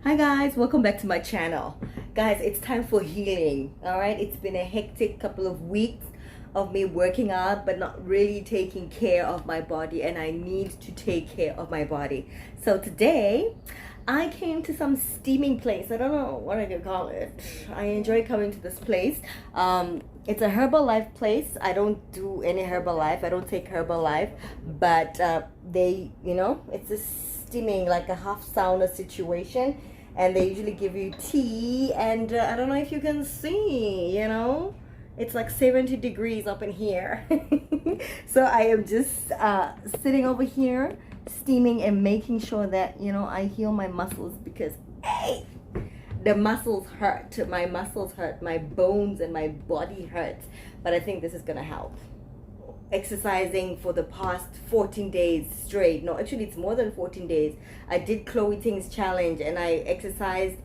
Hi guys, welcome back to my channel. Guys, it's time for healing. All right, it's been a hectic couple of weeks of me working out but not really taking care of my body, and I need to take care of my body. So today I came to some steaming place. I don't know what I can call it. I enjoy coming to this place. It's a Herbalife place. I don't do any Herbalife. I don't take Herbalife, but it's a steaming, like a half sauna situation, and they usually give you tea, and I don't know if you can see, it's like 70 degrees up in here. So I am just sitting over here steaming and making sure that I heal my muscles, because hey, the muscles hurt, my bones and my body hurts, but I think this is gonna help. Exercising for the past 14 days straight. No, actually it's more than 14 days. I did Chloe Ting's challenge and I exercised.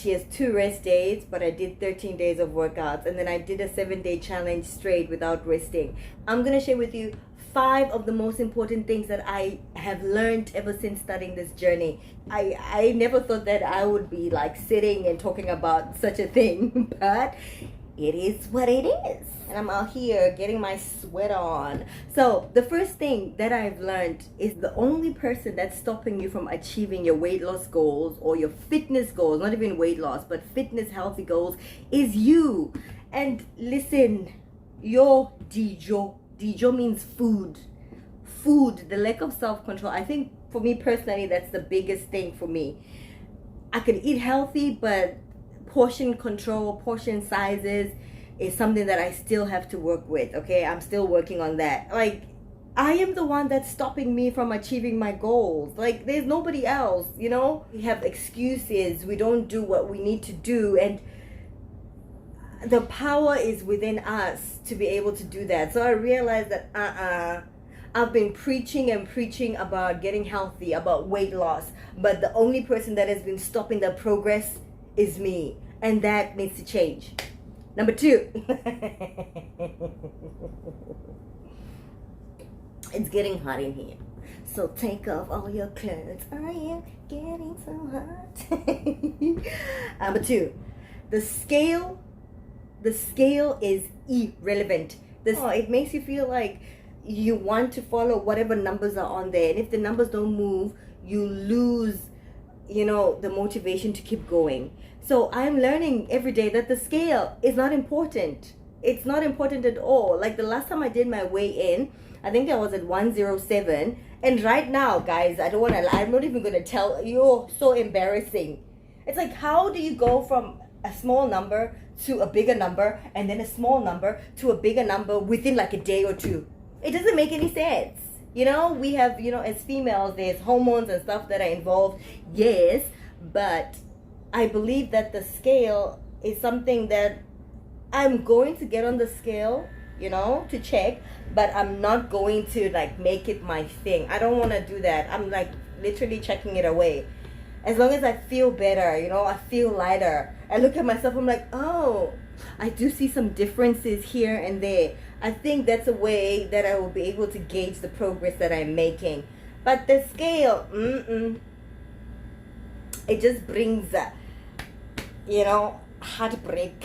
She has 2 rest days, but I did 13 days of workouts, and then I did a 7-day challenge straight without resting. I'm gonna share with you 5 of the most important things that I have learned ever since starting this journey. I never thought that I would be like sitting and talking about such a thing, but it is what it is. And I'm out here getting my sweat on. So the first thing that I've learned is the only person that's stopping you from achieving your weight loss goals or your fitness goals, not even weight loss, but fitness healthy goals, is you. And listen, your dijo means food. The lack of self-control. I think for me personally, that's the biggest thing for me. I can eat healthy, but portion control, portion sizes is something that I still have to work with. Okay, I'm still working on that. Like, I am the one that's stopping me from achieving my goals. Like, there's nobody else. We have excuses, we don't do what we need to do, and the power is within us to be able to do that. So I realized that I've been preaching and preaching about getting healthy, about weight loss, but the only person that has been stopping the progress is me, and that needs to change. Number 2, it's getting hot in here, so take off all your clothes. I am getting so hot. Number 2, the scale is irrelevant. It makes you feel like you want to follow whatever numbers are on there, and if the numbers don't move, you lose the motivation to keep going. So I'm learning every day that the scale is not important. It's not important at all. Like the last time I did my weigh in, I think I was at 107, and right now, guys, I'm not even gonna tell you. So embarrassing. It's like, how do you go from a small number to a bigger number, and then a small number to a bigger number within like a day or two? It doesn't make any sense. We have, as females, there's hormones and stuff that are involved, yes, but I believe that the scale is something that I'm going to get on the scale, to check, but I'm not going to like make it my thing. I don't want to do that. I'm like literally checking it away. As long as I feel better, I feel lighter. I look at myself, I'm like, oh, I do see some differences here and there. I think that's a way that I will be able to gauge the progress that I'm making. But the scale, it just brings, heartbreak,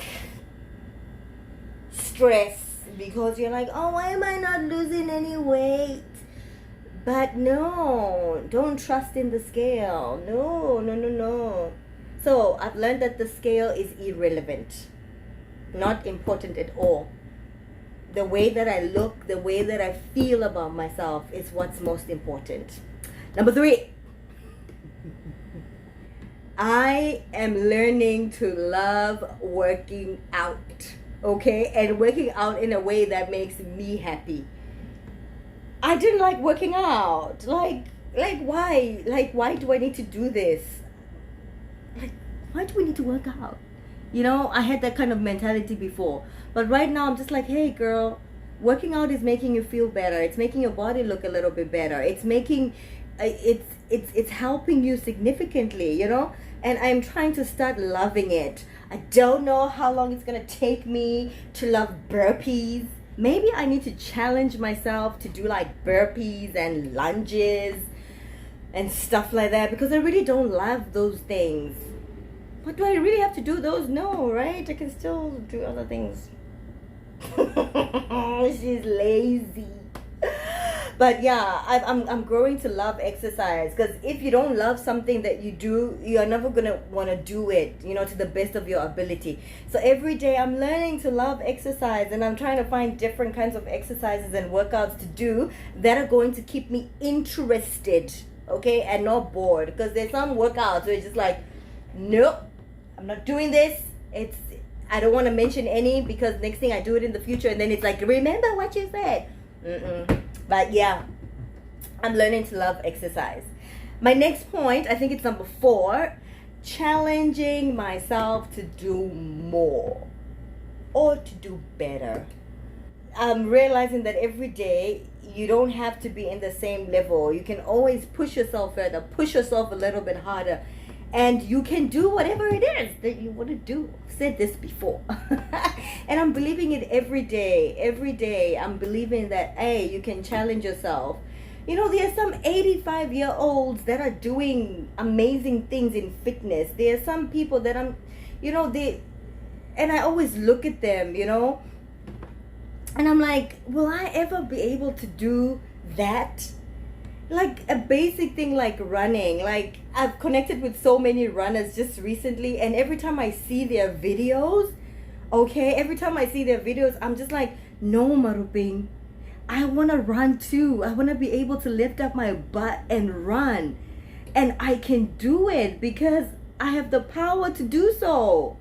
stress, because you're like, oh, why am I not losing any weight? But no, don't trust in the scale. No. So I've learned that the scale is irrelevant, not important at all. The way that I look, the way that I feel about myself is what's most important. Number 3, I am learning to love working out, okay? And working out in a way that makes me happy. I didn't like working out. Like why? Like, why do I need to do this? Like, why do we need to work out? I had that kind of mentality before. But right now I'm just like, hey girl, working out is making you feel better. It's making your body look a little bit better. It's making, it's helping you significantly, And I'm trying to start loving it. I don't know how long it's going to take me to love burpees. Maybe I need to challenge myself to do like burpees and lunges. and stuff like that, because I really don't love those things. But do I really have to do those? No, right? I can still do other things. She's lazy. But yeah, I'm growing to love exercise, because if you don't love something that you do, you're never gonna want to do it, to the best of your ability. So every day I'm learning to love exercise, and I'm trying to find different kinds of exercises and workouts to do that are going to keep me interested, okay, and not bored. Because there's some workouts where it's just like, nope, I'm not doing this. I don't want to mention any, because next thing I do it in the future, and then it's like, remember what you said. But yeah, I'm learning to love exercise. My next point, I think it's number 4, challenging myself to do more or to do better. I'm realizing that every day you don't have to be in the same level. You can always push yourself further, push yourself a little bit harder, and you can do whatever it is that you want to do. I've said this before. And I'm believing it every day. Every day I'm believing that, hey, you can challenge yourself. There are some 85-year-olds that are doing amazing things in fitness. There are some people that and I always look at them, and I'm like, will I ever be able to do that? Like a basic thing like running. Like, I've connected with so many runners just recently, and every time I see their videos, I'm just like, no, Maruping, I want to run too. I want to be able to lift up my butt and run. And I can do it because I have the power to do so.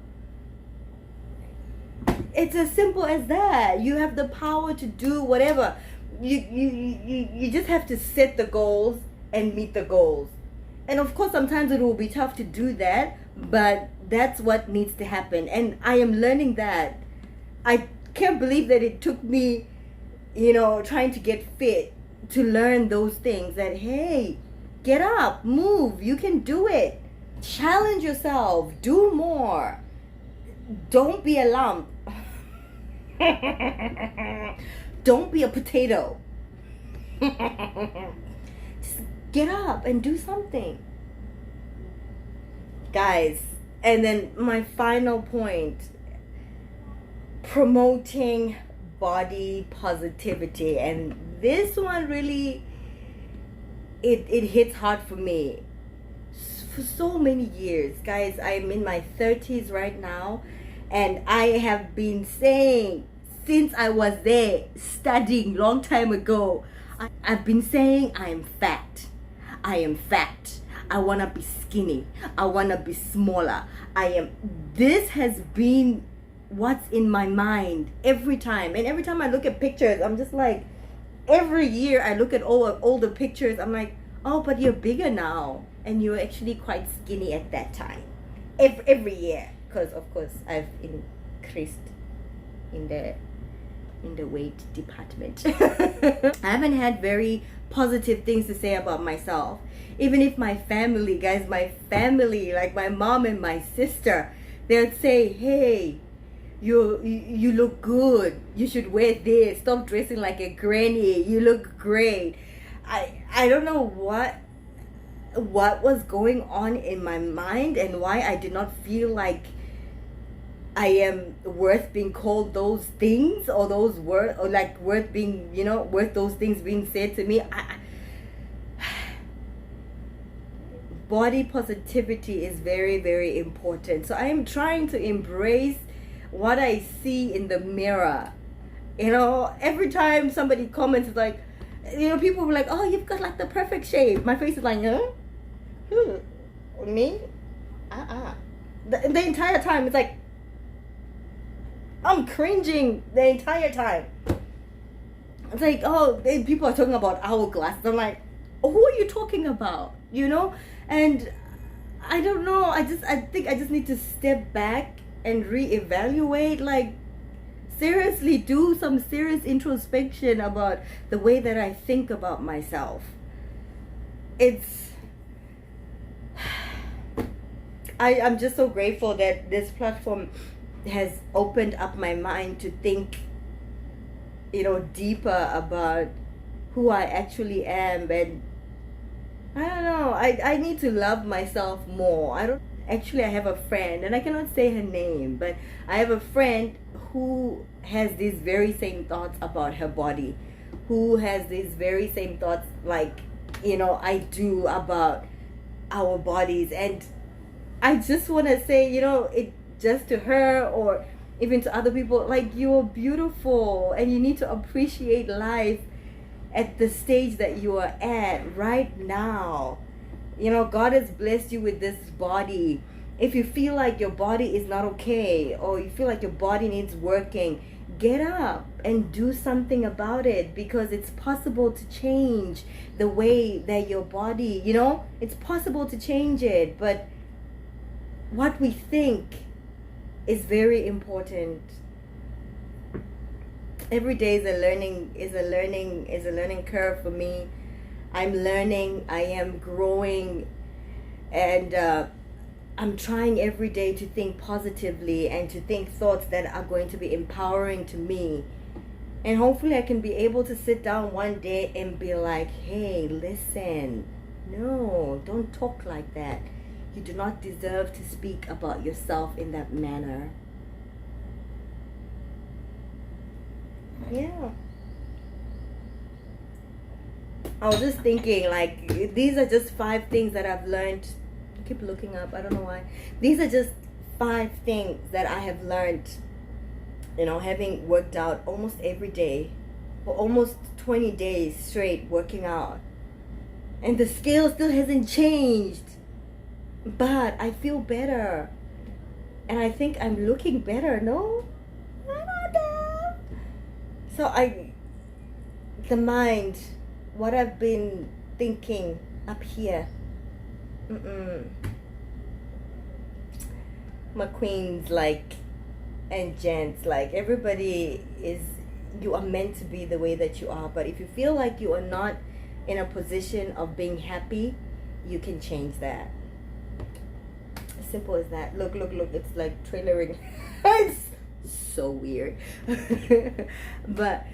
It's as simple as that. You have the power to do whatever. You just have to set the goals and meet the goals. And of course, sometimes it will be tough to do that, but that's what needs to happen. And I am learning that. I can't believe that it took me, trying to get fit, to learn those things. That, hey, get up, move, you can do it. Challenge yourself, do more. Don't be a lump. Don't be a potato. Just get up and do something, guys. And then my final point, promoting body positivity. And this one really, it hits hard for me. For so many years, guys, I'm in my 30s right now, and I have been saying, since I was there studying long time ago, I've been saying I am fat. I am fat. I want to be skinny. I want to be smaller. This has been what's in my mind every time. And every time I look at pictures, I'm just like, every year I look at all the pictures, I'm like, oh, but you're bigger now. And you're actually quite skinny at that time. Every year. Because, of course, I've increased in the weight department. I haven't had very positive things to say about myself. Even if my family, like my mom and my sister, they'd say, hey, you look good. You should wear this. Stop dressing like a granny. You look great. I don't know what was going on in my mind and why I did not feel like I am worth being called those things, or those words, or like worth being, worth those things being said to me. Body positivity is very, very important. So I am trying to embrace what I see in the mirror. Every time somebody comments, it's like, people were like, oh, you've got like the perfect shape. My face is like, huh? Me? The entire time, it's like, I'm cringing the entire time. It's like, oh, people are talking about hourglasses. I'm like, who are you talking about? And I don't know. I think I just need to step back and reevaluate. Like, seriously, do some serious introspection about the way that I think about myself. I'm just so grateful that this platform has opened up my mind to think, deeper about who I actually am, and I don't know. I need to love myself more. I don't actually. I have a friend, and I cannot say her name, but I have a friend who has these very same thoughts about her body, who has these very same thoughts like, I do about our bodies. And I just want to say, it just to her or even to other people, like, you're beautiful and you need to appreciate life at the stage that you are at right now. God has blessed you with this body. If you feel like your body is not okay or you feel like your body needs working, get up and do something about it, because it's possible to change the way that your body, it's possible to change it. But what we think is very important. Every day is a learning curve for me. I'm learning, I am growing, and I'm trying every day to think positively and to think thoughts that are going to be empowering to me. And hopefully I can be able to sit down one day and be like, hey, listen, no, don't talk like that. You do not deserve to speak about yourself in that manner. Yeah. I was just thinking, like, these are just 5 things that I've learned. I keep looking up, I don't know why. These are just 5 things that I have learned, having worked out almost every day for almost 20 days straight working out. And the scale still hasn't changed. But I feel better. And I think I'm looking better, no? So the mind, what I've been thinking up here. My queens, like, and gents, like, everybody you are meant to be the way that you are. But if you feel like you are not in a position of being happy, you can change that. As simple as that. Look, it's like trailering. It's so weird. But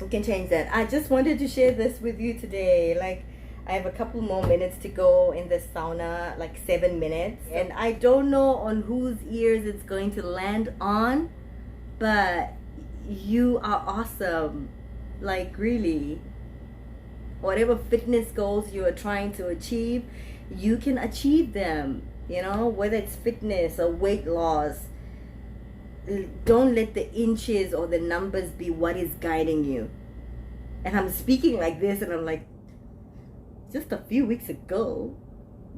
we can change that. I just wanted to share this with you today. Like, I have a couple more minutes to go in the sauna, like 7 minutes. And I don't know on whose ears it's going to land on, but you are awesome. Like, really. Whatever fitness goals you are trying to achieve, you can achieve them. Whether it's fitness or weight loss. Don't let the inches or the numbers be what is guiding you. And I'm speaking like this and I'm like, just a few weeks ago,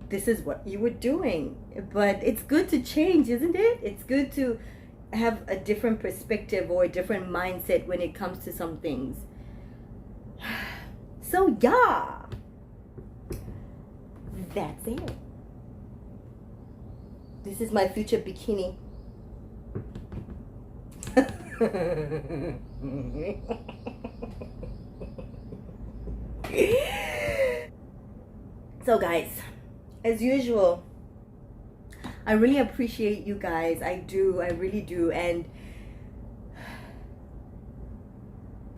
this is what you were doing. But it's good to change, isn't it? It's good to have a different perspective or a different mindset when it comes to some things. So yeah, that's it. This is my future bikini. So guys, as usual, I really appreciate you guys. I really do. And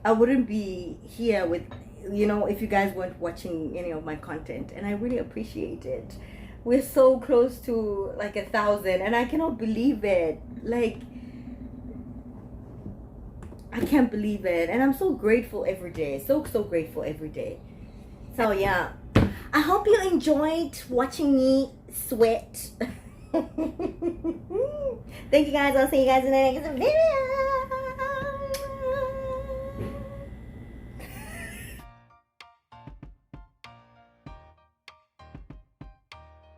I wouldn't be here with, if you guys weren't watching any of my content. And I really appreciate it. We're so close to like 1,000 and I cannot believe it. Like, I can't believe it. And I'm so grateful every day. So grateful every day. So yeah, I hope you enjoyed watching me sweat. Thank you guys. I'll see you guys in the next video.